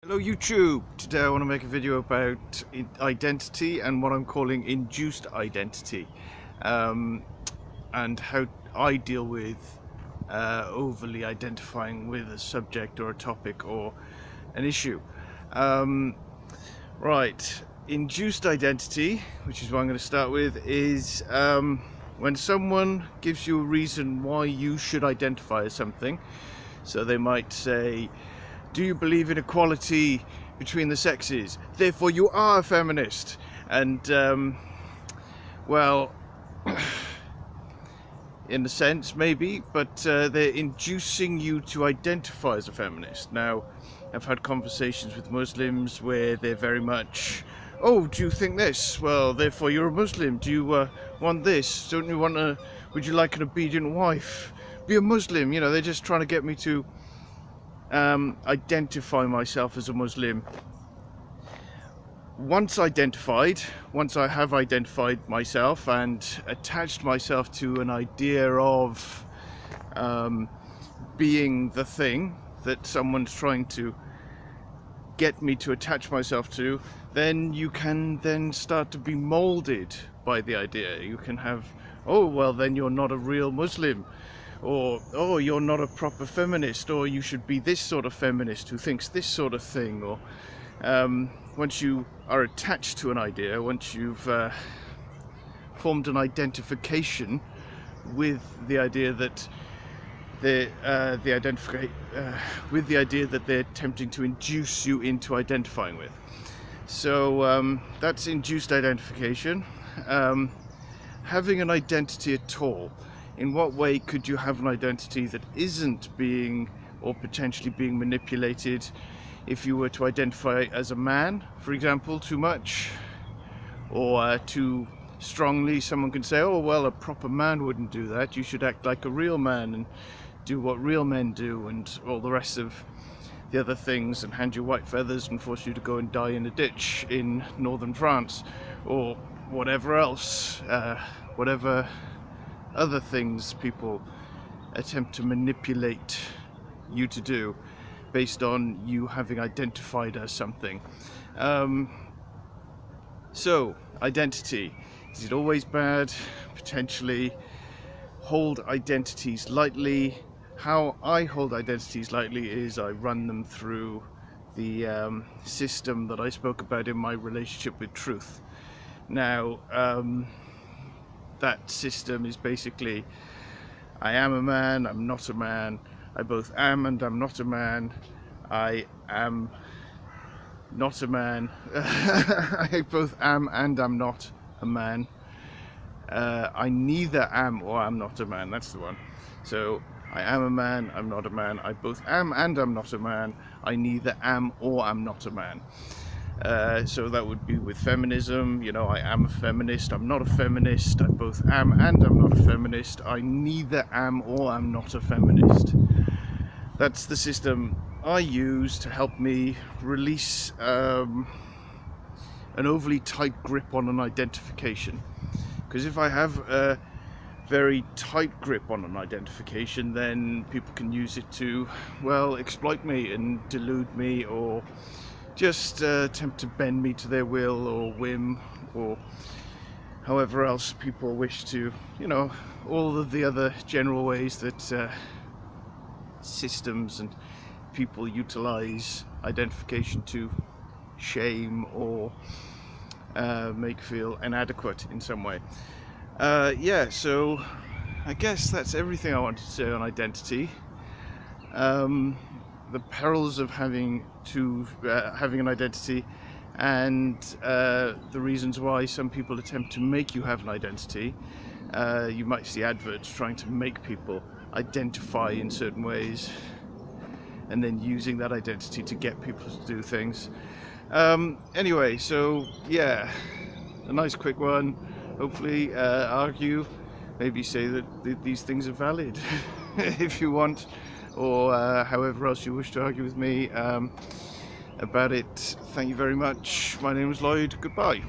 Hello YouTube! Today I want to make a video about identity and what I'm calling induced identity, and how I deal with overly identifying with a subject or a topic or an issue. Right, induced identity, which is what I'm going to start with, is when someone gives you a reason why you should identify as something. So they might say, do you believe in equality between the sexes? Therefore you are a feminist. And, well, in a sense, maybe, but they're inducing you to identify as a feminist. Now, I've had conversations with Muslims where they're very much, oh, do you think this? Well, therefore you're a Muslim. Do you want this? Don't you want would you like an obedient wife? Be a Muslim. You know, they're just trying to get me to identify myself as a Muslim. Once I have identified myself and attached myself to an idea of being the thing that someone's trying to get me to attach myself to, then you can then start to be molded by the idea. You can have, oh, well, then you're not a real Muslim. Or, oh, you're not a proper feminist, or you should be this sort of feminist who thinks this sort of thing. Or once you are attached to an idea, once you've formed an identification with the idea that with the idea that they're attempting to induce you into identifying with. So that's induced identification. Having an identity at all. In what way could you have an identity that isn't being or potentially being manipulated if you were to identify as a man, for example, too much or too strongly? Someone can say, oh, well, a proper man wouldn't do that. You should act like a real man and do what real men do and all the rest of the other things, and hand you white feathers and force you to go and die in a ditch in northern France, or whatever else, whatever other things people attempt to manipulate you to do based on you having identified as something. So, identity. Is it always bad? Potentially. Hold identities lightly. How I hold identities lightly is I run them through the system that I spoke about in my relationship with truth. Now, that system is basically, I am a man, I'm not a man, I both am and I'm not a man, I am not a man, I both am and I'm not a man, I neither am or I'm not a man, that's the one. So, I am a man, I'm not a man, I both am and I'm not a man, I neither am or I'm not a man. So that would be with feminism. You know, I am a feminist, I'm not a feminist, I both am and I'm not a feminist, I neither am or I'm not a feminist. That's the system I use to help me release an overly tight grip on an identification. Because if I have a very tight grip on an identification, then people can use it to, well, exploit me and delude me, or just attempt to bend me to their will or whim, or however else people wish to, you know, all of the other general ways that systems and people utilize identification to shame or make feel inadequate in some way. Yeah, so I guess that's everything I wanted to say on identity. The perils of having an identity, and the reasons why some people attempt to make you have an identity. You might see adverts trying to make people identify in certain ways and then using that identity to get people to do things. Anyway, so yeah, a nice quick one. Hopefully argue, maybe say that these things are valid if you want, or however else you wish to argue with me about it. Thank you very much. My name is Lloyd. Goodbye.